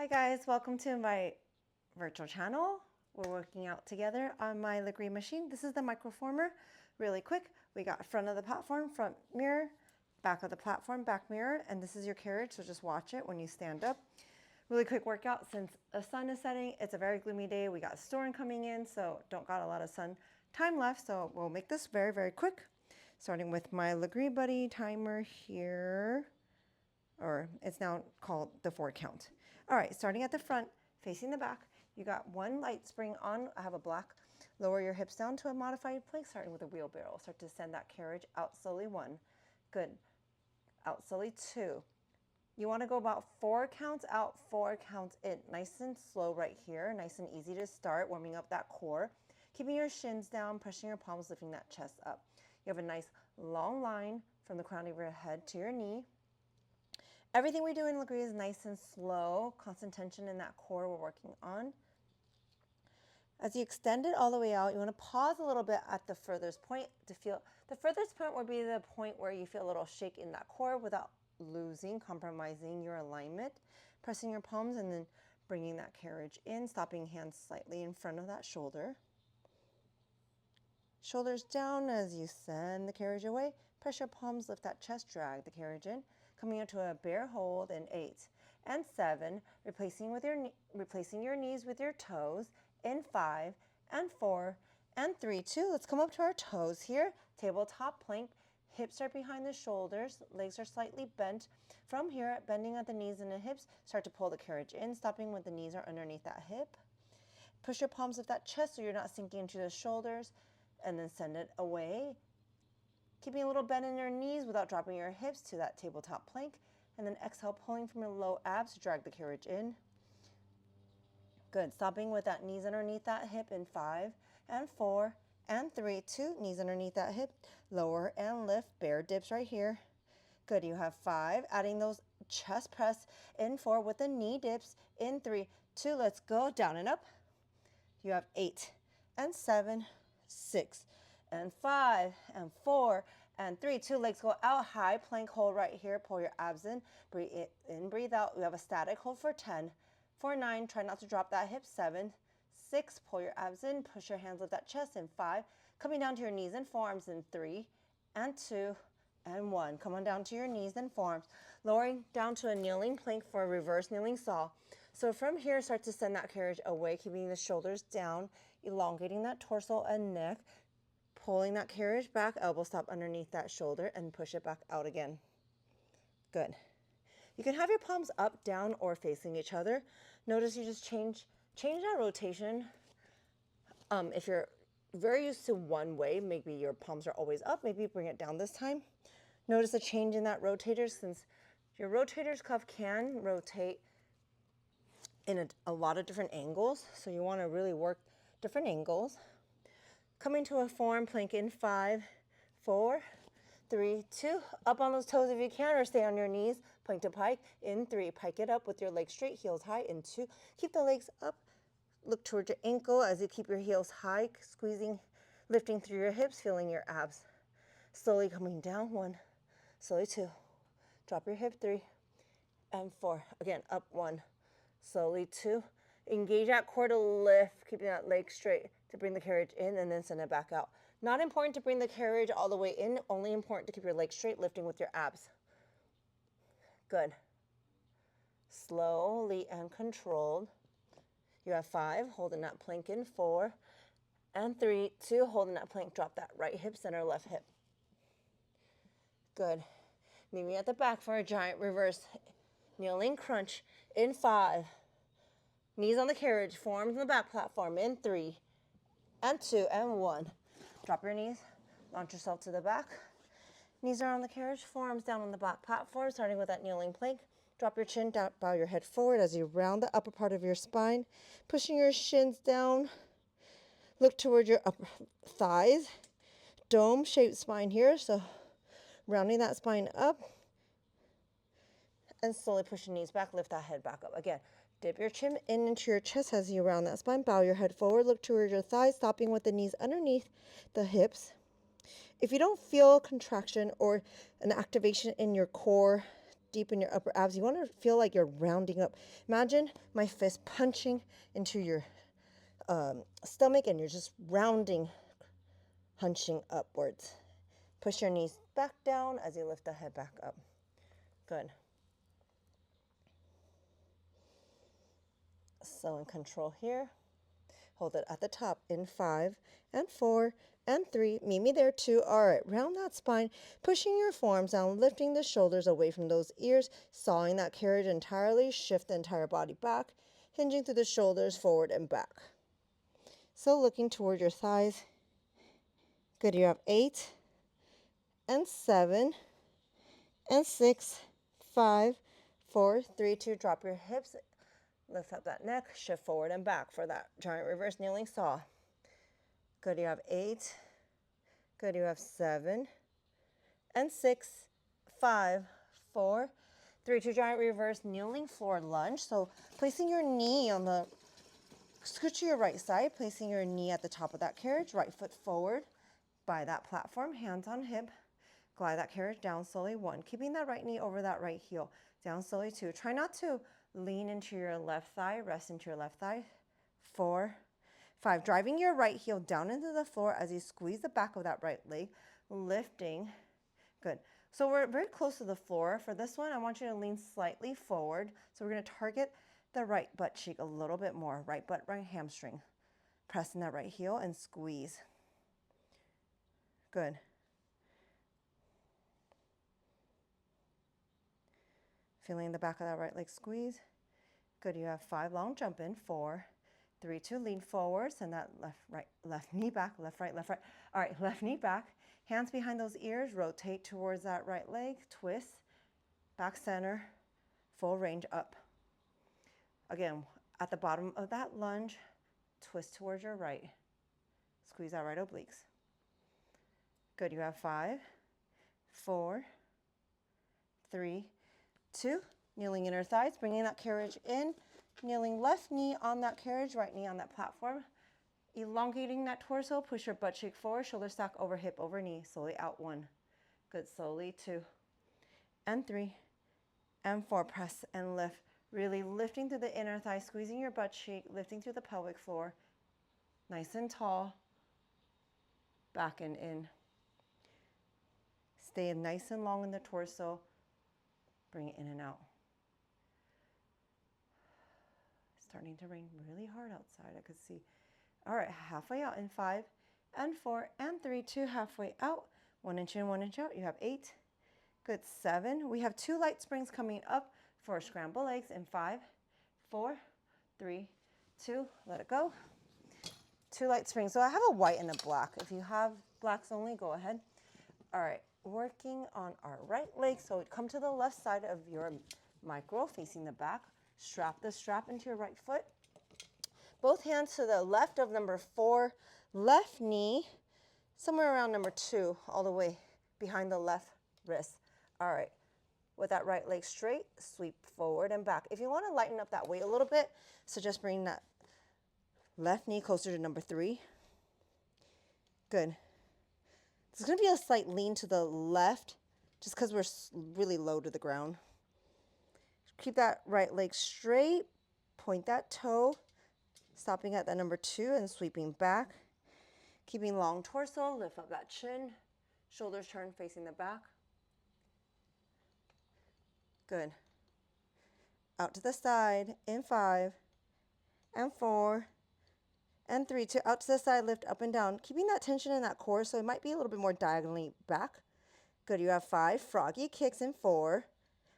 Hi guys, welcome to my virtual channel. We're working out together on my Lagree machine. This is the Microformer. Really quick, we got front of the platform, front mirror, back of the platform, back mirror, and this is your carriage, so just watch it when you stand up. Really quick workout since the sun is setting. It's a very gloomy day. We got a storm coming in, so don't got a lot of sun time left, so we'll make this very, very quick. Starting with my Lagree Buddy timer here, or it's now called the 4 count. All right, starting at the front, facing the back, you got one light spring on. I have a black. Lower your hips down to a modified plank, starting with a wheelbarrow. Start to send that carriage out slowly, 1. Good. Out slowly, 2. You want to go about 4 counts out, 4 counts in. Nice and slow right here. Nice and easy to start, warming up that core. Keeping your shins down, pushing your palms, lifting that chest up. You have a nice long line from the crown of your head to your knee. Everything we do in Lagree is nice and slow. Constant tension in that core we're working on. As you extend it all the way out, you want to pause a little bit at the furthest point to feel. The furthest point would be the point where you feel a little shake in that core without compromising your alignment. Pressing your palms and then bringing that carriage in, stopping hands slightly in front of that shoulder. Shoulders down as you send the carriage away. Press your palms, lift that chest, drag the carriage in. Coming into a bear hold in 8 and 7, replacing your knees with your toes in 5 and 4 and 3, 2. Let's come up to our toes here. Tabletop plank, hips are behind the shoulders, legs are slightly bent. From here, bending at the knees and the hips, start to pull the carriage in, stopping when the knees are underneath that hip. Push your palms with that chest so you're not sinking into the shoulders, and then send it away. Keeping a little bend in your knees without dropping your hips to that tabletop plank. And then exhale, pulling from your low abs to drag the carriage in. Good. Stopping with that knees underneath that hip in 5 and 4 and 3, 2. Knees underneath that hip. Lower and lift. Bear dips right here. Good. You have 5. Adding those chest press in 4 with the knee dips in 3, 2. Let's go. Down and up. You have 8 and 7, 6 and 5 and 4 and 3. 2 legs go out, high plank hold right here. Pull your abs in, breathe in, breathe out. We have a static hold for 10, for 9. Try not to drop that hip. 7, 6. Pull your abs in, push your hands, lift that chest in 5. Coming down to your knees and forearms in 3 and 2 and 1. Come on down to your knees and forearms. Lowering down to a kneeling plank for a reverse kneeling saw. So from here, start to send that carriage away, keeping the shoulders down, elongating that torso and neck. Pulling that carriage back, elbow stop underneath that shoulder and push it back out again. Good. You can have your palms up, down, or facing each other. Notice you just change that rotation. If you're very used to one way, maybe your palms are always up, maybe bring it down this time. Notice a change in that rotator since your rotator's cuff can rotate in a lot of different angles. So you want to really work different angles. Coming to a form plank in 5, 4, 3, 2. Up on those toes if you can, or stay on your knees. Plank to pike in 3. Pike it up with your legs straight, heels high in 2. Keep the legs up. Look towards your ankle as you keep your heels high, squeezing, lifting through your hips, feeling your abs. Slowly coming down. 1, slowly 2. Drop your hip. 3 and 4. Again, up 1, slowly 2. Engage that core to lift, keeping that leg straight to bring the carriage in and then send it back out. Not important to bring the carriage all the way in, only important to keep your legs straight, lifting with your abs. Good. Slowly and controlled. You have 5, holding that plank in 4 and 3, 2, holding that plank, drop that right hip, center left hip. Good. Meet me at the back for a giant reverse kneeling crunch in 5. Knees on the carriage, forearms on the back platform in 3 and 2 and 1. Drop your knees, launch yourself to the back. Knees are on the carriage, forearms down on the back platform, starting with that kneeling plank. Drop your chin down, bow your head forward as you round the upper part of your spine, pushing your shins down. Look toward your upper thighs. Dome-shaped spine here, so rounding that spine up. And slowly push your knees back, lift that head back up. Again, dip your chin in into your chest as you round that spine. Bow your head forward. Look towards your thighs, stopping with the knees underneath the hips. If you don't feel contraction or an activation in your core, deep in your upper abs. You want to feel like you're rounding up. Imagine my fist punching into your stomach and you're just rounding, hunching upwards. Push your knees back down as you lift the head back up. Good. So in control here. Hold it at the top in 5 and 4 and 3. Meet me there 2. All right, round that spine, pushing your forearms down, lifting the shoulders away from those ears, sawing that carriage entirely, shift the entire body back, hinging through the shoulders, forward and back. So looking toward your thighs. Good, you have 8 and 7 and 6, 5, 4, 3, 2. Drop your hips. Lift up that neck, shift forward and back for that giant reverse kneeling saw. Good, you have 8. Good, you have 7 and 6, 5, 4, 3, 2. Giant reverse kneeling floor lunge. So placing your knee on the, scoot to your right side, placing your knee at the top of that carriage, right foot forward by that platform, hands on hip. Glide that carriage down slowly. 1, keeping that right knee over that right heel. Down slowly. 2, try not to lean into your left thigh, rest into your left thigh. 4, 5, driving your right heel down into the floor as you squeeze the back of that right leg, lifting. Good. So we're very close to the floor. For this one, I want you to lean slightly forward. So we're going to target the right butt cheek a little bit more. Right butt, right hamstring. Pressing that right heel and squeeze. Good. Feeling the back of that right leg squeeze. Good, you have 5, long jump in. 4, 3, 2, lean forward. Send that left knee back, left, right. All right, left knee back. Hands behind those ears, rotate towards that right leg, twist, back center, full range up. Again, at the bottom of that lunge, twist towards your right. Squeeze that right obliques. Good, you have 5, 4, 3, 2, kneeling inner thighs, bringing that carriage in, kneeling left knee on that carriage, right knee on that platform, elongating that torso, push your butt cheek forward, shoulder stack over hip over knee, slowly out. 1, good, slowly 2, and 3, and 4, press and lift, really lifting through the inner thigh, squeezing your butt cheek, lifting through the pelvic floor, nice and tall, back and in. Stay nice and long in the torso, bring it in and out. Starting to rain really hard outside, I could see. All right, halfway out in 5 and 4 and 3, 2, halfway out. 1 inch in, 1 inch out. You have 8. Good, 7. We have 2 light springs coming up for scramble legs in 5, 4, 3, 2. Let it go. 2 light springs. So I have a white and a black. If you have blacks only, go ahead. All right, working on our right leg. So come to the left side of your micro, facing the back. Strap the strap into your right foot. Both hands to the left of number 4, left knee, somewhere around number 2, all the way behind the left wrist. All right, with that right leg straight, sweep forward and back. If you want to lighten up that weight a little bit, so just bring that left knee closer to number 3. Good. There's going to be a slight lean to the left, just because we're really low to the ground. Keep that right leg straight, point that toe, stopping at that number 2 and sweeping back. Keeping long torso, lift up that chin, shoulders turn facing the back. Good. Out to the side in 5 and 4 and 3, 2, out to the side, lift up and down. Keeping that tension in that core, so it might be a little bit more diagonally back. Good, you have 5, froggy kicks in 4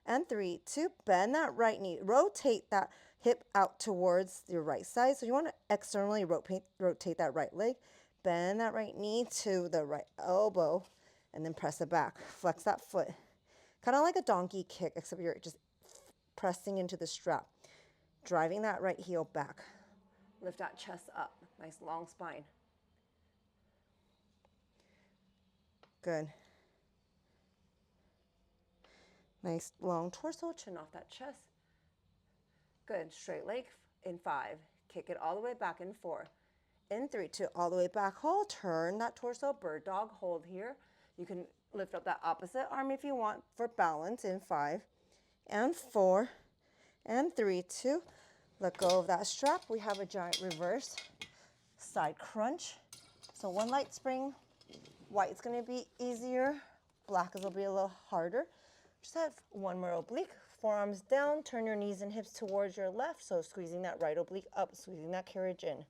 and 3, 2, bend that right knee. Rotate that hip out towards your right side. So you want to externally rotate that right leg. Bend that right knee to the right elbow and then press it back. Flex that foot. Kind of like a donkey kick, except you're just pressing into the strap. Driving that right heel back. Lift that chest up. Nice long spine. Good. Nice long torso, chin off that chest. Good, straight leg in 5. Kick it all the way back in 4. In 3, 2, all the way back, hold, turn that torso, bird dog, hold here. You can lift up that opposite arm if you want for balance in 5. and 4, and 3, 2. Let go of that strap. We have a giant reverse side crunch. So one light spring, white's going to be easier, black will be a little harder. Just have one more oblique, forearms down, turn your knees and hips towards your left, so squeezing that right oblique up, squeezing that carriage in.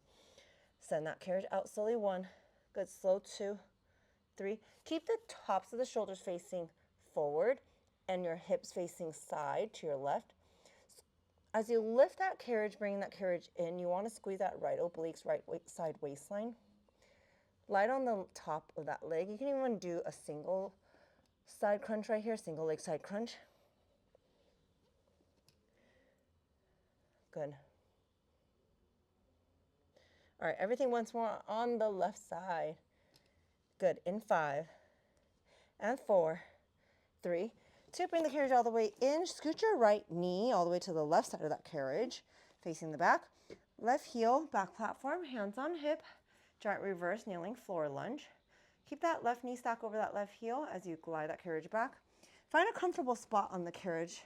Send that carriage out slowly, 1, good, slow, 2, 3. Keep the tops of the shoulders facing forward and your hips facing side to your left. As you lift that carriage, bring that carriage in, you want to squeeze that right obliques, right side waistline. Light on the top of that leg. You can even do a single side crunch right here, single leg side crunch. Good. All right, everything once more on the left side. Good, in 5, and 4, 3, 2, bring the carriage all the way in. Scoot your right knee all the way to the left side of that carriage, facing the back. Left heel, back platform, hands on hip, giant reverse, kneeling floor lunge. Keep that left knee stack over that left heel as you glide that carriage back. Find a comfortable spot on the carriage.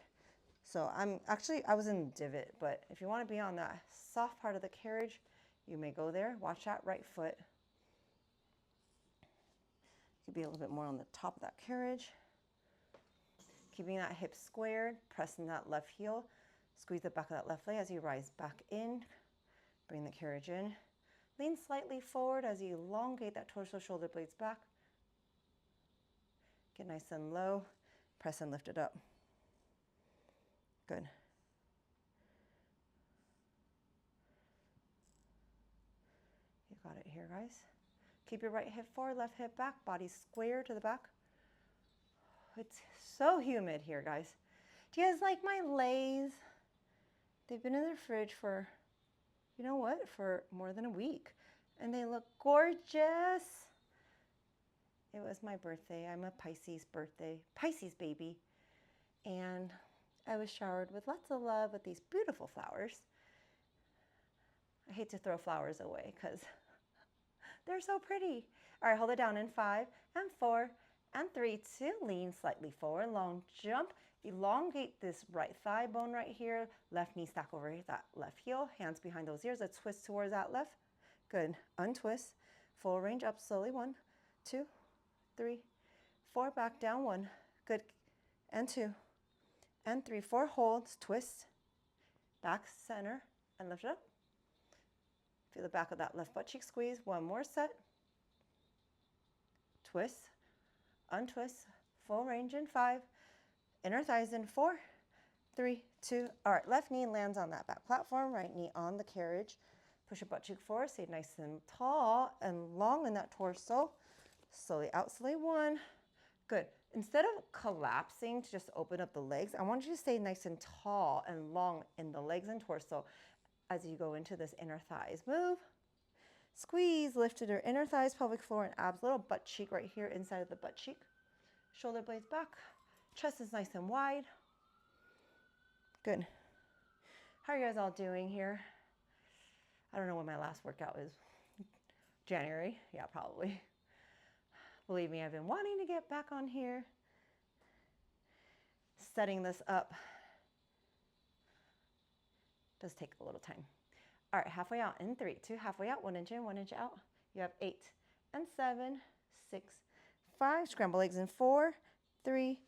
So I was in the divot, but if you want to be on that soft part of the carriage, you may go there. Watch that right foot. Could be a little bit more on the top of that carriage. Keeping that hip squared, pressing that left heel. Squeeze the back of that left leg as you rise back in. Bring the carriage in. Lean slightly forward as you elongate that torso, shoulder blades back. Get nice and low. Press and lift it up. Good. You got it here, guys. Keep your right hip forward, left hip back, body square to the back. It's so humid here, guys. Do you guys like my Lays? They've been in the fridge for, you know what, for more than a week. And they look gorgeous. It was my birthday. I'm a Pisces baby. And I was showered with lots of love with these beautiful flowers. I hate to throw flowers away because they're so pretty. All right, hold it down in 5, and 4, and 3, 2. Lean slightly forward, long jump. Elongate this right thigh bone right here. Left knee stack over that left heel. Hands behind those ears. Let's twist towards that left. Good. Untwist. Full range up slowly. 1, 2, 3, 4. Back down. 1. Good. And 2, and 3, 4. Holds. Twist. Back center and lift it up. Feel the back of that left butt cheek squeeze. 1 more set. Twist. Untwist. Full range in 5. Inner thighs in 4, 3, 2. All right, left knee lands on that back platform, right knee on the carriage. Push your butt cheek forward, stay nice and tall and long in that torso. Slowly out, slowly 1. Good. Instead of collapsing to just open up the legs, I want you to stay nice and tall and long in the legs and torso as you go into this inner thighs move. Squeeze, lifted your inner thighs, pelvic floor, and abs. Little butt cheek right here inside of the butt cheek. Shoulder blades back. Chest is nice and wide. Good. How are you guys all doing here? I don't know when my last workout is. January? Yeah, probably. Believe me, I've been wanting to get back on here. Setting this up does take a little time. All right, halfway out in 3, 2, halfway out, 1 inch in, 1 inch out. You have 8 and 7, 6, 5. Scramble legs in 4, 3,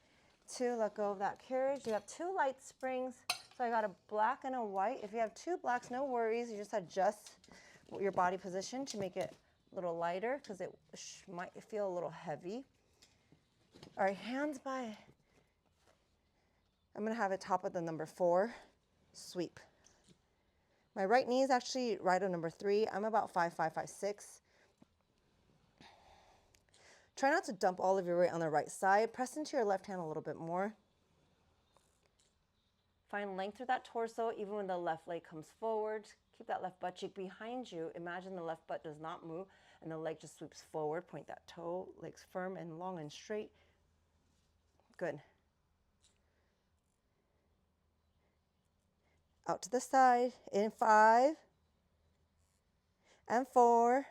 2. Let go of that carriage. You have 2 light springs. So I got a black and a white. If you have 2 blacks, no worries. You just adjust your body position to make it a little lighter because it might feel a little heavy. All right, hands by. I'm going to have it top of the number 4. Sweep. My right knee is actually right on number 3. I'm about 5'5", 5'6". Try not to dump all of your weight on the right side. Press into your left hand a little bit more. Find length through that torso even when the left leg comes forward. Keep that left butt cheek behind you. Imagine the left butt does not move and the leg just sweeps forward. Point that toe, legs firm and long and straight. Good. Out to the side in 5 and 4,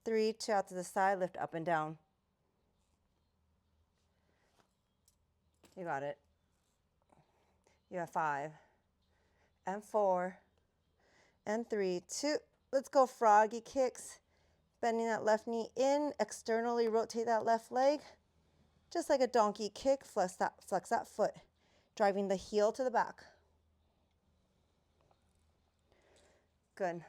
3, 2, out to the side, lift up and down. You got it. You have 5 and 4 and 3, 2. Let's go froggy kicks. Bending that left knee in, externally rotate that left leg. Just like a donkey kick, flex that foot, driving the heel to the back. Good.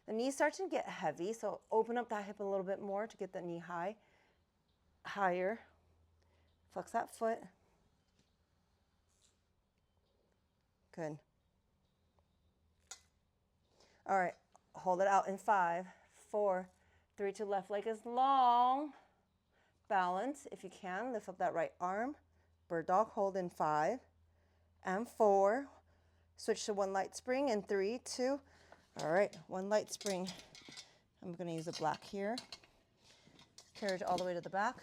The knees start to get heavy, so open up that hip a little bit more to get the knee higher. Flex that foot. Good. All right, hold it out in 5, 4, 3, 2, left leg is long. Balance, if you can, lift up that right arm. Bird dog, hold in 5 and 4. Switch to one light spring in 3, 2. All right, one light spring. I'm gonna use a black here. Carriage all the way to the back.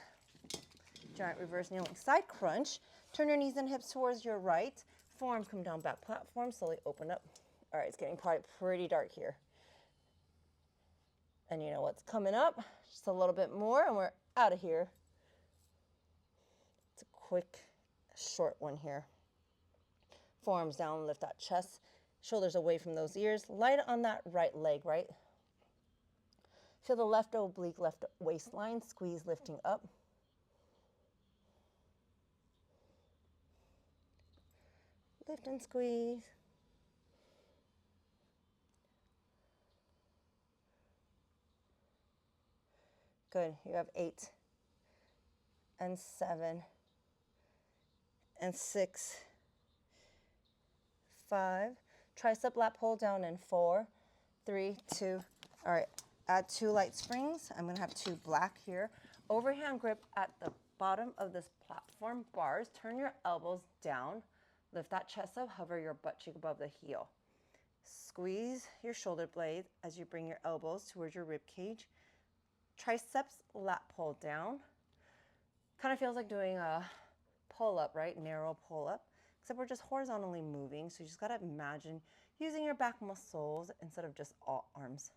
Giant reverse kneeling side crunch. Turn your knees and hips towards your right. Forearms come down back platform, slowly open up. All right, it's getting probably pretty dark here. And you know what's coming up? Just a little bit more and we're out of here. It's a quick, short one here. Forearms down, lift that chest. Shoulders away from those ears. Light on that right leg, right? Feel the left oblique, left waistline. Squeeze, lifting up. Lift and squeeze. Good. You have 8 and 7 and 6, 5. Tricep lat pull down in 4, 3, 2. All right. Add 2 light springs. I'm going to have 2 black here. Overhand grip at the bottom of this platform bars. Turn your elbows down. Lift that chest up. Hover your butt cheek above the heel. Squeeze your shoulder blades as you bring your elbows towards your rib cage. Triceps lat pull down. Kind of feels like doing a pull up, right? Narrow pull up, except we're just horizontally moving. So you just got to imagine using your back muscles instead of just all arms.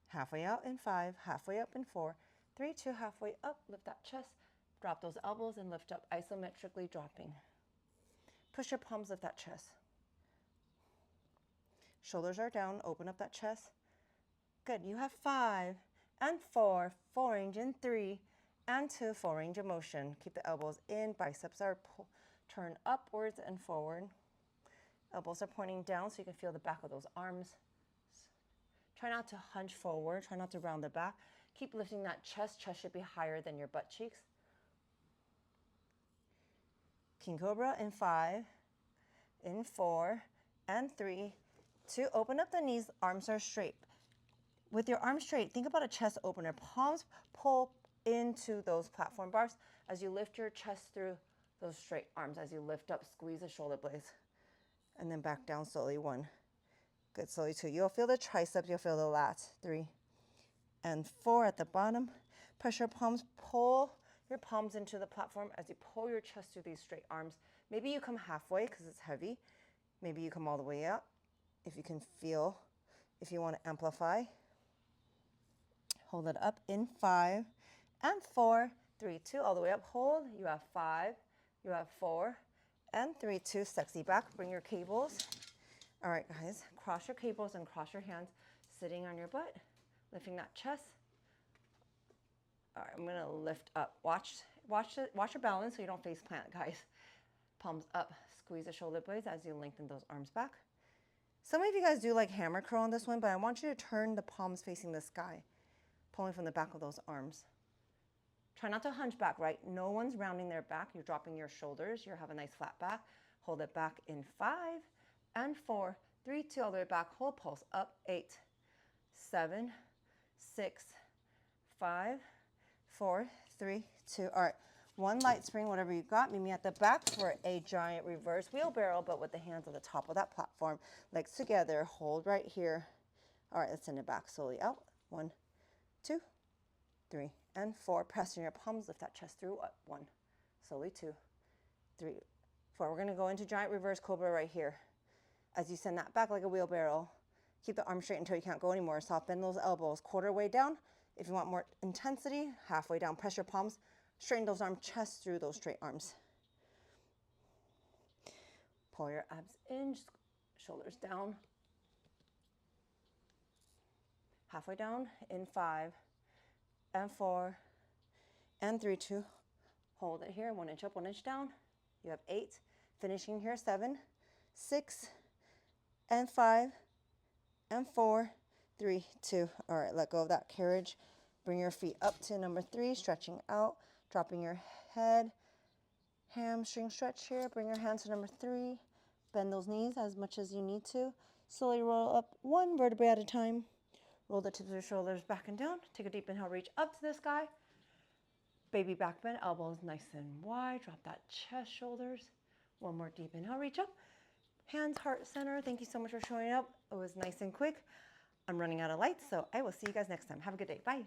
Halfway out in 5, halfway up in 4, 3, 2, halfway up. Lift that chest, drop those elbows and lift up, isometrically dropping. Push your palms, lift that chest. Shoulders are down, open up that chest. Good, you have 5 and 4, 4 range in 3 and 2, 4 range of motion. Keep the elbows in, biceps are turned upwards and forward. Elbows are pointing down so you can feel the back of those arms. Try not to hunch forward, try not to round the back. Keep lifting that chest. Chest should be higher than your butt cheeks. King Cobra in 5, in 4, and 3, 2. Open up the knees, arms are straight. With your arms straight, think about a chest opener. Palms pull into those platform bars as you lift your chest through those straight arms. As you lift up, squeeze the shoulder blades. And then back down slowly. 1. Good, slowly 2. You'll feel the triceps, you'll feel the lats. 3 and 4 at the bottom. Press your palms, pull your palms into the platform as you pull your chest through these straight arms. Maybe you come halfway because it's heavy. Maybe you come all the way up. If you can feel, if you want to amplify. Hold it up in 5 and 4, 3, 2, all the way up. Hold. You have 5, you have 4, and 3, 2. Sexy back. Bring your cables. All right, guys, cross your cables and cross your hands, sitting on your butt, lifting that chest. All right, I'm gonna lift up. Watch your balance so you don't face plant, guys. Palms up. Squeeze the shoulder blades as you lengthen those arms back. Some of you guys do like hammer curl on this one, but I want you to turn the palms facing the sky, pulling from the back of those arms. Try not to hunch back, right? No one's rounding their back. You're dropping your shoulders. You have a nice flat back. Hold it back in 5 and 4, 3, 2, all the way back. Hold, pulse up. 8, 7, 6, 5, 4, 3, 2. All right, 1 light spring, whatever you got. Meet me at the back for a giant reverse wheelbarrow, but with the hands on the top of that platform. Legs together. Hold right here. All right, let's send it back slowly out. 1, 2, 3, and 4. Press in your palms. Lift that chest through. Up. 1, slowly 2, 3, 4. We're going to go into giant reverse cobra right here. As you send that back like a wheelbarrow, keep the arms straight until you can't go anymore. Soft bend those elbows. Quarter way down. If you want more intensity, halfway down, press your palms, straighten those arms, chest through those straight arms. Pull your abs in, shoulders down. Halfway down in 5 and 4 and 3, 2. Hold it here, 1 inch up, 1 inch down. You have 8. Finishing here, 7, 6 and 5 and 4, 3, 2. All right, let go of that carriage. Bring your feet up to number 3, stretching out, dropping your head. Hamstring stretch here. Bring your hands to number 3. Bend those knees as much as you need to. Slowly roll up 1 vertebrae at a time. Roll the tips of your shoulders back and down. Take a deep inhale, reach up to the sky. Baby back bend, elbows nice and wide. Drop that chest, shoulders. 1 more deep inhale, reach up. Hands, heart center. Thank you so much for showing up. It was nice and quick. I'm running out of lights, so I will see you guys next time. Have a good day. Bye.